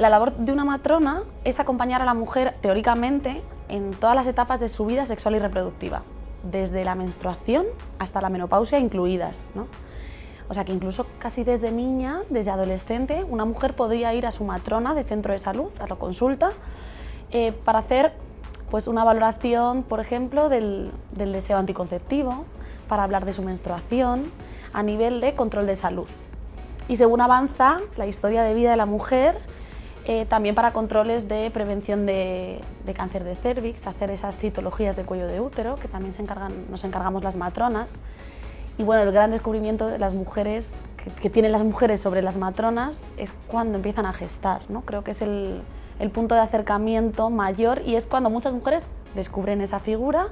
La labor de una matrona es acompañar a la mujer, teóricamente, en todas las etapas de su vida sexual y reproductiva, desde la menstruación hasta la menopausia incluidas, ¿no? O sea que incluso casi desde niña, desde adolescente, una mujer podría ir a su matrona de centro de salud, a la consulta, para hacer pues, una valoración, por ejemplo, del deseo anticonceptivo, para hablar de su menstruación, a nivel de control de salud. Y según avanza la historia de vida de la mujer, también para controles de prevención de cáncer de cérvix, hacer esas citologías de cuello de útero, que también nos encargamos las matronas. Y bueno, el gran descubrimiento de las mujeres, que tienen las mujeres sobre las matronas, es cuando empiezan a gestar, ¿no? Creo que es el punto de acercamiento mayor y es cuando muchas mujeres descubren esa figura,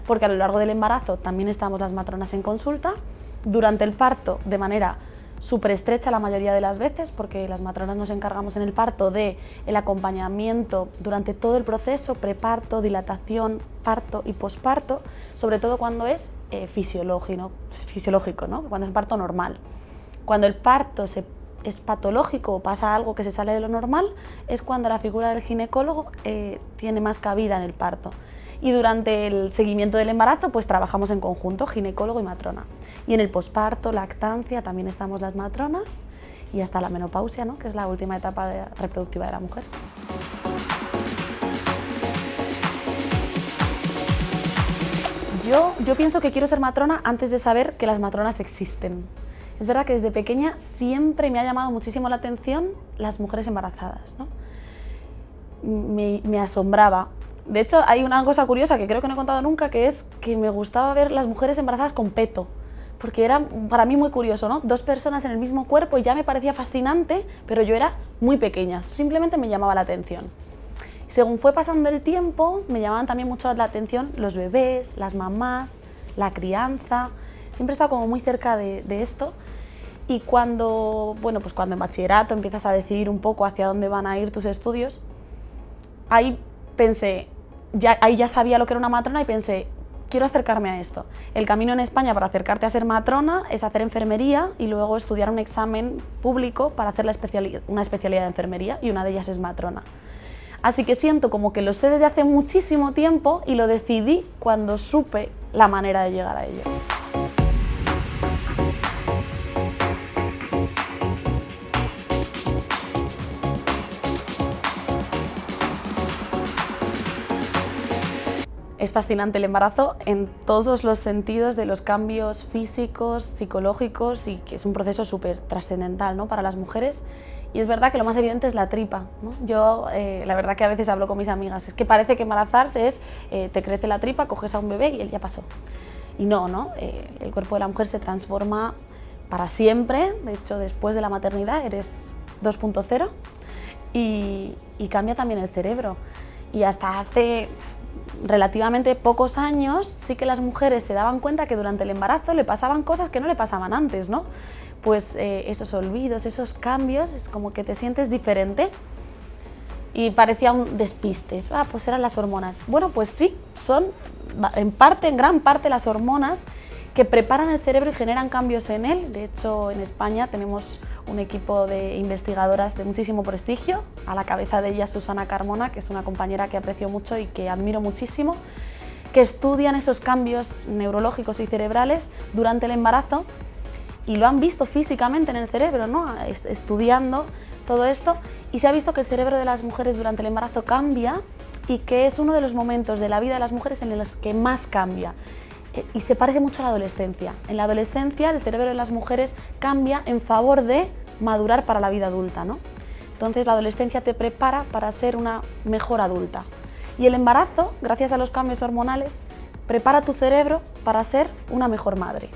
porque a lo largo del embarazo también estamos las matronas en consulta, durante el parto de manera súper estrecha la mayoría de las veces, porque las matronas nos encargamos en el parto del acompañamiento durante todo el proceso, preparto, dilatación, parto y posparto, sobre todo cuando es fisiológico, ¿no? Cuando es parto normal. Cuando el parto es patológico o pasa algo que se sale de lo normal, es cuando la figura del ginecólogo tiene más cabida en el parto. Y durante el seguimiento del embarazo pues trabajamos en conjunto, ginecólogo y matrona. Y en el posparto, lactancia, también estamos las matronas y hasta la menopausia, ¿no? Que es la última etapa reproductiva de la mujer. Yo pienso que quiero ser matrona antes de saber que las matronas existen. Es verdad que desde pequeña siempre me ha llamado muchísimo la atención las mujeres embarazadas, ¿no? Me asombraba. De hecho, hay una cosa curiosa que creo que no he contado nunca, que es que me gustaba ver las mujeres embarazadas con peto, porque era para mí muy curioso, ¿no? Dos personas en el mismo cuerpo y ya me parecía fascinante, pero yo era muy pequeña, simplemente me llamaba la atención. Según fue pasando el tiempo, me llamaban también mucho la atención los bebés, las mamás, la crianza. Siempre he estado como muy cerca de esto. Y cuando en bachillerato empiezas a decidir un poco hacia dónde van a ir tus estudios, ahí pensé, ahí ya sabía lo que era una matrona y pensé, quiero acercarme a esto. El camino en España para acercarte a ser matrona es hacer enfermería y luego estudiar un examen público para hacer una especialidad de enfermería, y una de ellas es matrona. Así que siento como que lo sé desde hace muchísimo tiempo y lo decidí cuando supe la manera de llegar a ello. Es fascinante el embarazo en todos los sentidos, de los cambios físicos, psicológicos, y que es un proceso súper trascendental, ¿no? Para las mujeres. Y es verdad que lo más evidente es la tripa, ¿no? Yo la verdad que a veces hablo con mis amigas, es que parece que embarazarse es, te crece la tripa, coges a un bebé y él ya pasó. Y no, ¿no? El cuerpo de la mujer se transforma para siempre. De hecho, después de la maternidad eres 2.0 y cambia también el cerebro. Y hasta hace relativamente pocos años sí que las mujeres se daban cuenta que durante el embarazo le pasaban cosas que no le pasaban antes, ¿no? Pues esos olvidos, esos cambios, es como que te sientes diferente y parecía un despiste. Pues eran las hormonas. Bueno, pues sí, son en gran parte las hormonas que preparan el cerebro y generan cambios en él. De hecho, en España tenemos un equipo de investigadoras de muchísimo prestigio, a la cabeza de ellas Susana Carmona, que es una compañera que aprecio mucho y que admiro muchísimo, que estudian esos cambios neurológicos y cerebrales durante el embarazo y lo han visto físicamente en el cerebro, ¿no? Estudiando todo esto, y se ha visto que el cerebro de las mujeres durante el embarazo cambia y que es uno de los momentos de la vida de las mujeres en los que más cambia. Y se parece mucho a la adolescencia. En la adolescencia el cerebro de las mujeres cambia en favor de madurar para la vida adulta, ¿no? Entonces la adolescencia te prepara para ser una mejor adulta. Y el embarazo, gracias a los cambios hormonales, prepara tu cerebro para ser una mejor madre.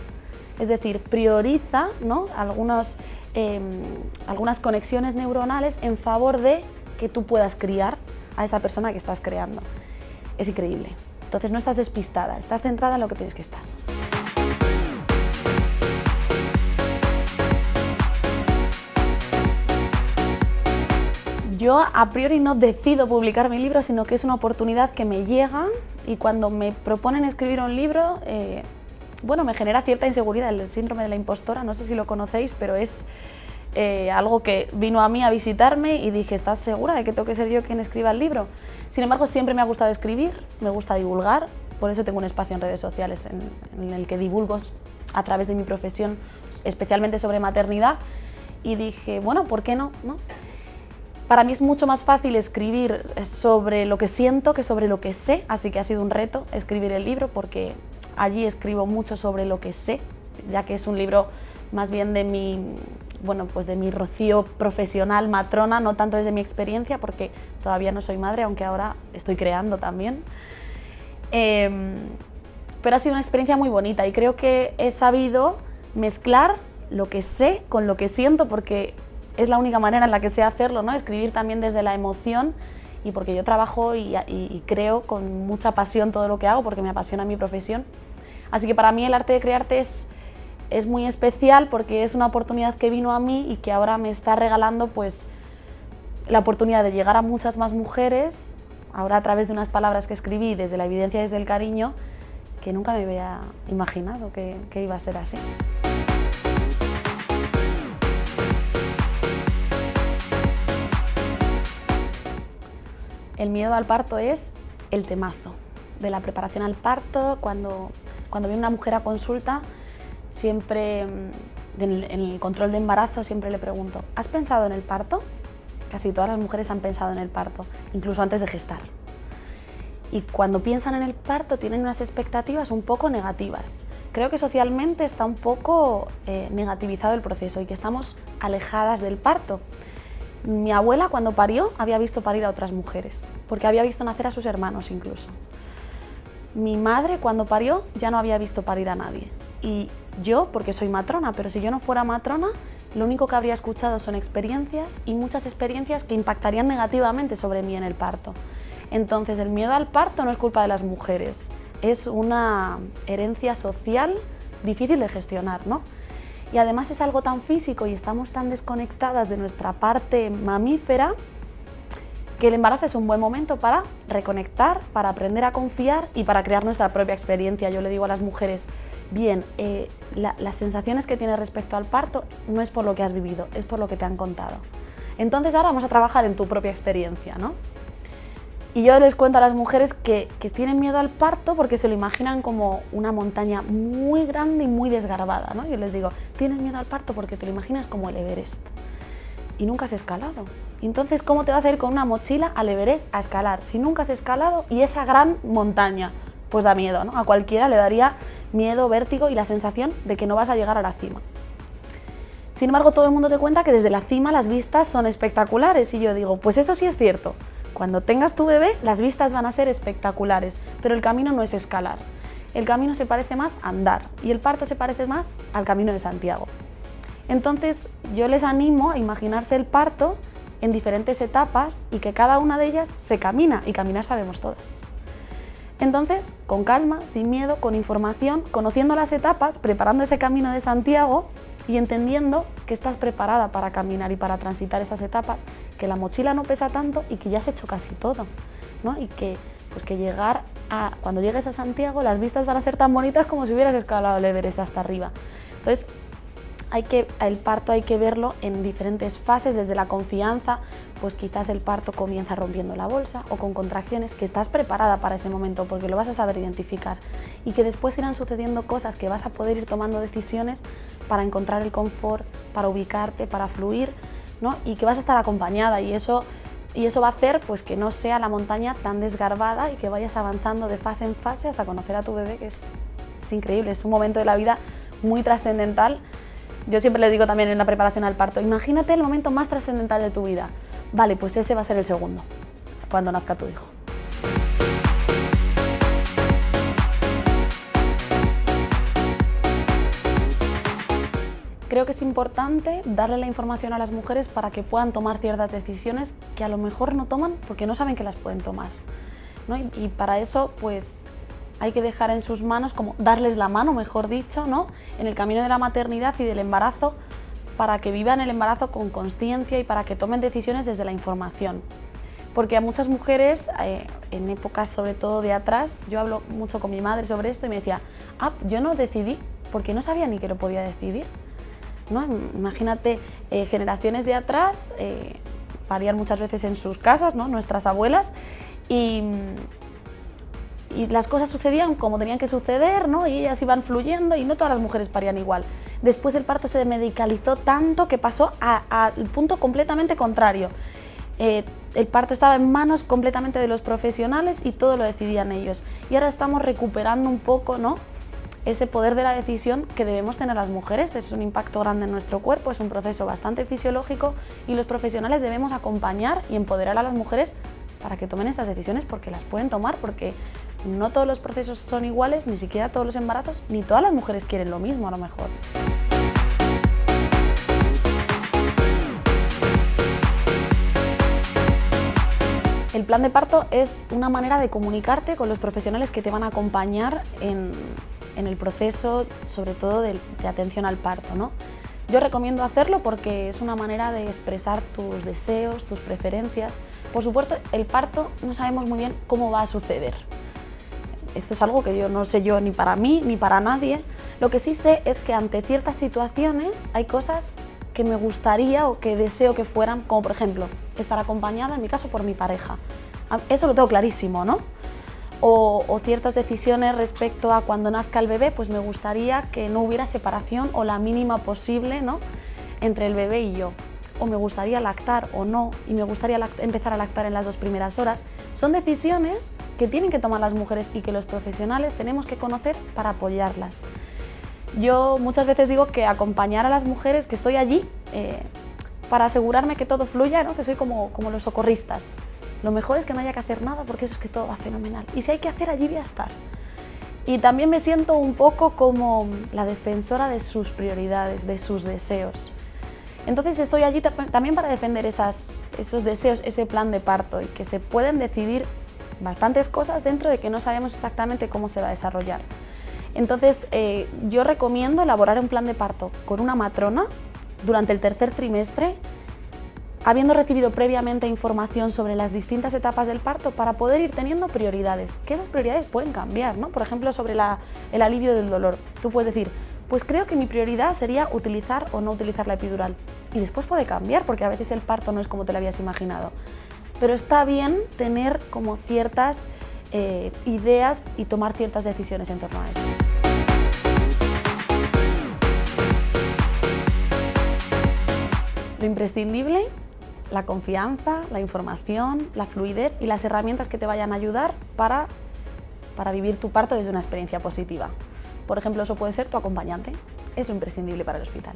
Es decir, prioriza, ¿no? algunas conexiones neuronales en favor de que tú puedas criar a esa persona que estás creando. Es increíble. Entonces no estás despistada, estás centrada en lo que tienes que estar. Yo a priori no decido publicar mi libro, sino que es una oportunidad que me llega, y cuando me proponen escribir un libro, me genera cierta inseguridad, el síndrome de la impostora, no sé si lo conocéis, pero es algo que vino a mí a visitarme y dije, ¿estás segura de que tengo que ser yo quien escriba el libro? Sin embargo, siempre me ha gustado escribir, me gusta divulgar, por eso tengo un espacio en redes sociales en el que divulgo a través de mi profesión, especialmente sobre maternidad, y dije, bueno, ¿por qué no? Para mí es mucho más fácil escribir sobre lo que siento que sobre lo que sé, así que ha sido un reto escribir el libro porque allí escribo mucho sobre lo que sé, ya que es un libro más bien de mi, bueno, pues de mi rocío profesional matrona, no tanto desde mi experiencia, porque todavía no soy madre, aunque ahora estoy creando también. Pero ha sido una experiencia muy bonita y creo que he sabido mezclar lo que sé con lo que siento, porque es la única manera en la que sé hacerlo, ¿no? Escribir también desde la emoción y porque yo trabajo y creo con mucha pasión todo lo que hago, porque me apasiona mi profesión. Así que para mí el arte de crearte es muy especial porque es una oportunidad que vino a mí y que ahora me está regalando pues, la oportunidad de llegar a muchas más mujeres, ahora a través de unas palabras que escribí desde la evidencia y desde el cariño, que nunca me había imaginado que iba a ser así. El miedo al parto es el temazo de la preparación al parto. Cuando viene una mujer a consulta, siempre en el control de embarazo siempre le pregunto, ¿has pensado en el parto? Casi todas las mujeres han pensado en el parto, incluso antes de gestar. Y cuando piensan en el parto tienen unas expectativas un poco negativas. Creo que socialmente está un poco negativizado el proceso y que estamos alejadas del parto. Mi abuela cuando parió había visto parir a otras mujeres, porque había visto nacer a sus hermanos incluso. Mi madre cuando parió ya no había visto parir a nadie. Y yo, porque soy matrona, pero si yo no fuera matrona, lo único que habría escuchado son experiencias y muchas experiencias que impactarían negativamente sobre mí en el parto. Entonces el miedo al parto no es culpa de las mujeres, es una herencia social difícil de gestionar, ¿no? Y además es algo tan físico y estamos tan desconectadas de nuestra parte mamífera que el embarazo es un buen momento para reconectar, para aprender a confiar y para crear nuestra propia experiencia. Yo le digo a las mujeres, bien, las sensaciones que tienes respecto al parto no es por lo que has vivido, es por lo que te han contado. Entonces ahora vamos a trabajar en tu propia experiencia, ¿no? Y yo les cuento a las mujeres que tienen miedo al parto porque se lo imaginan como una montaña muy grande y muy desgarbada, ¿no? Yo les digo, tienes miedo al parto porque te lo imaginas como el Everest y nunca has escalado. Entonces, ¿cómo te vas a ir con una mochila al Everest a escalar si nunca has escalado y esa gran montaña? Pues da miedo, ¿no? A cualquiera le daría miedo, vértigo y la sensación de que no vas a llegar a la cima. Sin embargo, todo el mundo te cuenta que desde la cima las vistas son espectaculares y yo digo, pues eso sí es cierto. Cuando tengas tu bebé, las vistas van a ser espectaculares, pero el camino no es escalar. El camino se parece más a andar y el parto se parece más al Camino de Santiago. Entonces, yo les animo a imaginarse el parto en diferentes etapas y que cada una de ellas se camina, y caminar sabemos todas. Entonces, con calma, sin miedo, con información, conociendo las etapas, preparando ese Camino de Santiago y entendiendo que estás preparada para caminar y para transitar esas etapas, que la mochila no pesa tanto y que ya has hecho casi todo, ¿no? Y que, pues que cuando llegues a Santiago las vistas van a ser tan bonitas como si hubieras escalado el Everest hasta arriba. Entonces, el parto hay que verlo en diferentes fases, desde la confianza, pues quizás el parto comienza rompiendo la bolsa o con contracciones, que estás preparada para ese momento porque lo vas a saber identificar y que después irán sucediendo cosas que vas a poder ir tomando decisiones para encontrar el confort, para ubicarte, para fluir, ¿no? Y que vas a estar acompañada y eso va a hacer pues que no sea la montaña tan desgarbada y que vayas avanzando de fase en fase hasta conocer a tu bebé, que es increíble, es un momento de la vida muy trascendental. Yo siempre les digo también en la preparación al parto, imagínate el momento más trascendental de tu vida. Vale, pues ese va a ser el segundo, cuando nazca tu hijo. Creo que es importante darle la información a las mujeres para que puedan tomar ciertas decisiones que a lo mejor no toman porque no saben que las pueden tomar, ¿no? Y para eso, pues, hay que dejar en sus manos, como darles la mano, mejor dicho, ¿no? En el camino de la maternidad y del embarazo, para que vivan el embarazo con consciencia y para que tomen decisiones desde la información. Porque a muchas mujeres, en épocas sobre todo de atrás, yo hablo mucho con mi madre sobre esto y me decía, yo no decidí porque no sabía ni que lo podía decidir. ¿no? Imagínate, generaciones de atrás parían muchas veces en sus casas, ¿no? Nuestras abuelas, y las cosas sucedían como tenían que suceder, ¿no? Y ellas iban fluyendo y no todas las mujeres parían igual. Después el parto se medicalizó tanto que pasó al punto completamente contrario. El parto estaba en manos completamente de los profesionales y todo lo decidían ellos. Y ahora estamos recuperando un poco, ¿no?, ese poder de la decisión que debemos tener las mujeres. Es un impacto grande en nuestro cuerpo, es un proceso bastante fisiológico y los profesionales debemos acompañar y empoderar a las mujeres para que tomen esas decisiones, porque las pueden tomar, porque no todos los procesos son iguales, ni siquiera todos los embarazos, ni todas las mujeres quieren lo mismo a lo mejor. El plan de parto es una manera de comunicarte con los profesionales que te van a acompañar en el proceso, sobre todo de atención al parto, ¿no? Yo recomiendo hacerlo porque es una manera de expresar tus deseos, tus preferencias. Por supuesto, el parto no sabemos muy bien cómo va a suceder. Esto es algo que yo no sé yo ni para mí ni para nadie. Lo que sí sé es que ante ciertas situaciones hay cosas que me gustaría o que deseo que fueran, como por ejemplo, estar acompañada, en mi caso, por mi pareja. Eso lo tengo clarísimo, ¿no? O ciertas decisiones respecto a cuando nazca el bebé, pues me gustaría que no hubiera separación o la mínima posible, ¿no?, entre el bebé y yo. O me gustaría lactar o no, y me gustaría empezar a lactar en las 2 primeras horas. Son decisiones que tienen que tomar las mujeres y que los profesionales tenemos que conocer para apoyarlas. Yo muchas veces digo que acompañar a las mujeres, que estoy allí para asegurarme que todo fluya, ¿no?, que soy como los socorristas. Lo mejor es que no haya que hacer nada, porque eso es que todo va fenomenal. Y si hay que hacer, allí voy a estar. Y también me siento un poco como la defensora de sus prioridades, de sus deseos. Entonces estoy allí también para defender esos deseos, ese plan de parto, y que se pueden decidir bastantes cosas dentro de que no sabemos exactamente cómo se va a desarrollar. Entonces yo recomiendo elaborar un plan de parto con una matrona durante el 3er trimestre, habiendo recibido previamente información sobre las distintas etapas del parto, para poder ir teniendo prioridades, que esas prioridades pueden cambiar, ¿no? Por ejemplo, sobre el alivio del dolor. Tú puedes decir, pues creo que mi prioridad sería utilizar o no utilizar la epidural. Y después puede cambiar, porque a veces el parto no es como te lo habías imaginado. Pero está bien tener como ciertas ideas y tomar ciertas decisiones en torno a eso. Lo imprescindible: la confianza, la información, la fluidez y las herramientas que te vayan a ayudar para vivir tu parto desde una experiencia positiva. Por ejemplo, eso puede ser tu acompañante, es lo imprescindible para el hospital.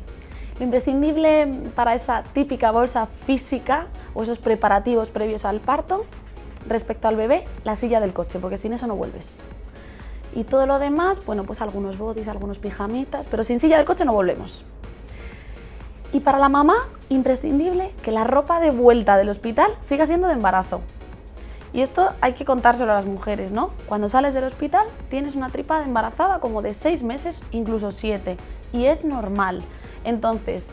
Lo imprescindible para esa típica bolsa física o esos preparativos previos al parto, respecto al bebé, la silla del coche, porque sin eso no vuelves. Y todo lo demás, bueno, pues algunos bodys, algunos pijamitas, pero sin silla del coche no volvemos. Y para la mamá, imprescindible que la ropa de vuelta del hospital siga siendo de embarazo. Y esto hay que contárselo a las mujeres, ¿no? Cuando sales del hospital tienes una tripa de embarazada como de 6 meses, incluso 7, y es normal. Entonces,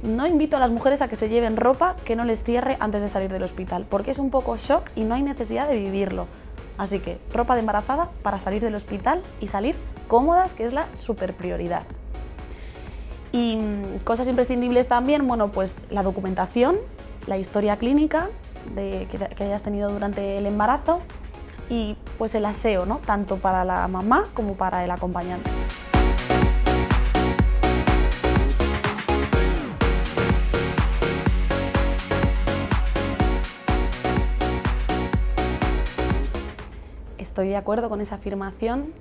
no invito a las mujeres a que se lleven ropa que no les cierre antes de salir del hospital, porque es un poco shock y no hay necesidad de vivirlo. Así que ropa de embarazada para salir del hospital y salir cómodas, que es la super prioridad. Y cosas imprescindibles también, bueno, pues la documentación, la historia clínica que hayas tenido durante el embarazo y pues el aseo, ¿no?, tanto para la mamá como para el acompañante. Estoy de acuerdo con esa afirmación.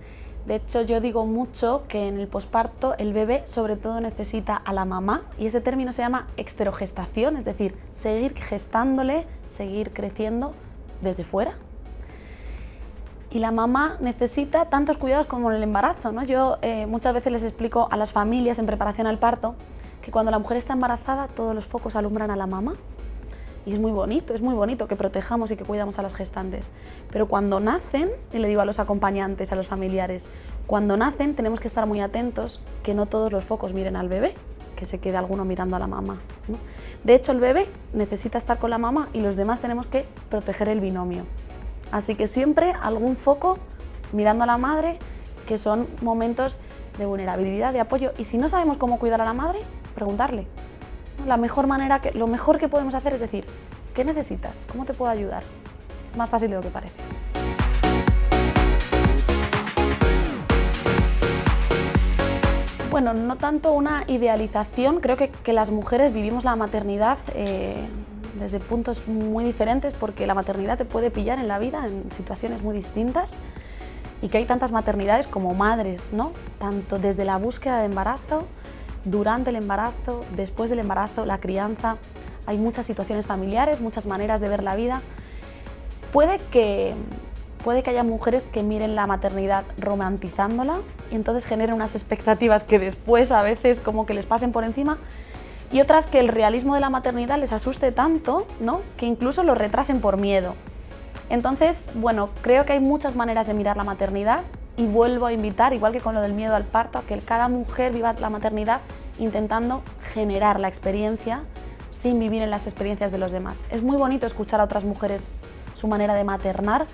De hecho, yo digo mucho que en el posparto el bebé sobre todo necesita a la mamá, y ese término se llama exterogestación, es decir, seguir gestándole, seguir creciendo desde fuera. Y la mamá necesita tantos cuidados como en el embarazo, ¿no? Yo muchas veces les explico a las familias en preparación al parto que cuando la mujer está embarazada todos los focos alumbran a la mamá. Y es muy bonito que protejamos y que cuidamos a las gestantes. Pero cuando nacen, y le digo a los acompañantes, a los familiares, cuando nacen tenemos que estar muy atentos que no todos los focos miren al bebé, que se quede alguno mirando a la mamá, ¿no? De hecho, el bebé necesita estar con la mamá y los demás tenemos que proteger el binomio. Así que siempre algún foco mirando a la madre, que son momentos de vulnerabilidad, de apoyo. Y si no sabemos cómo cuidar a la madre, preguntarle. La mejor manera, lo mejor que podemos hacer es decir, ¿qué necesitas? ¿Cómo te puedo ayudar? Es más fácil de lo que parece. Bueno, no tanto una idealización, creo que las mujeres vivimos la maternidad desde puntos muy diferentes, porque la maternidad te puede pillar en la vida en situaciones muy distintas y que hay tantas maternidades como madres, ¿no? Tanto desde la búsqueda de embarazo, durante el embarazo, después del embarazo, la crianza. Hay muchas situaciones familiares, muchas maneras de ver la vida. Puede que haya mujeres que miren la maternidad romantizándola y entonces generen unas expectativas que después a veces como que les pasen por encima, y otras que el realismo de la maternidad les asuste tanto, ¿no?, que incluso lo retrasen por miedo. Entonces, bueno, creo que hay muchas maneras de mirar la maternidad y vuelvo a invitar, igual que con lo del miedo al parto, a que cada mujer viva la maternidad intentando generar la experiencia sin vivir en las experiencias de los demás. Es muy bonito escuchar a otras mujeres su manera de maternar,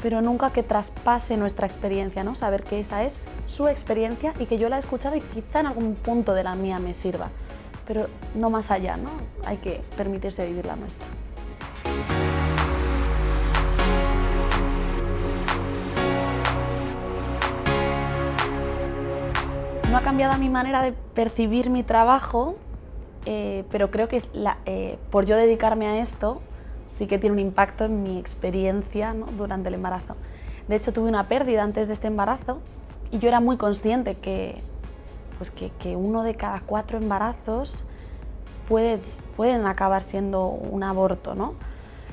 pero nunca que traspase nuestra experiencia, ¿no? Saber que esa es su experiencia y que yo la he escuchado y quizá en algún punto de la mía me sirva, pero no más allá, ¿no? Hay que permitirse vivir la nuestra. No ha cambiado mi manera de percibir mi trabajo, pero creo que por yo dedicarme a esto, sí que tiene un impacto en mi experiencia, ¿no?, durante el embarazo. De hecho, tuve una pérdida antes de este embarazo y yo era muy consciente que 1 de cada 4 embarazos pueden acabar siendo un aborto, ¿no?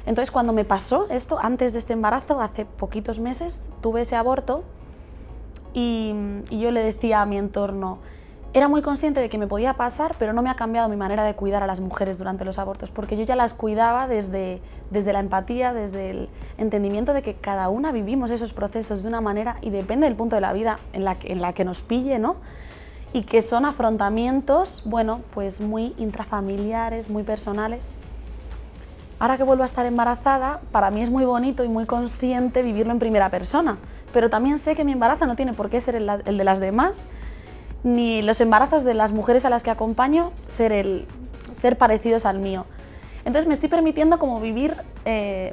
Entonces, cuando me pasó esto, antes de este embarazo, hace poquitos meses, tuve ese aborto y yo le decía a mi entorno, era muy consciente de que me podía pasar, pero no me ha cambiado mi manera de cuidar a las mujeres durante los abortos, porque yo ya las cuidaba desde la empatía, desde el entendimiento de que cada una vivimos esos procesos de una manera y depende del punto de la vida en la que nos pille, ¿no? Y que son afrontamientos, bueno, pues muy intrafamiliares, muy personales. Ahora que vuelvo a estar embarazada, para mí es muy bonito y muy consciente vivirlo en primera persona, pero también sé que mi embarazo no tiene por qué ser el de las demás, ni los embarazos de las mujeres a las que acompaño ser parecidos al mío. Entonces me estoy permitiendo como vivir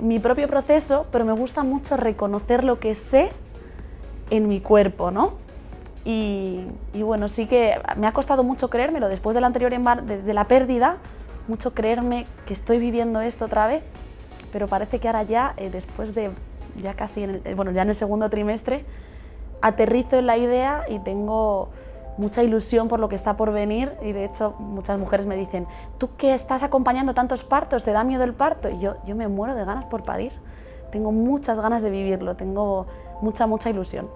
mi propio proceso, pero me gusta mucho reconocer lo que sé en mi cuerpo, ¿no? Y bueno, sí que me ha costado mucho creérmelo después del anterior de la pérdida, mucho creerme que estoy viviendo esto otra vez, pero parece que ahora ya, después de ya casi ya en el segundo trimestre, aterrizo en la idea y tengo mucha ilusión por lo que está por venir, y de hecho muchas mujeres me dicen, ¿tú que estás acompañando tantos partos, te da miedo el parto? Y yo me muero de ganas por parir, tengo muchas ganas de vivirlo, tengo mucha ilusión.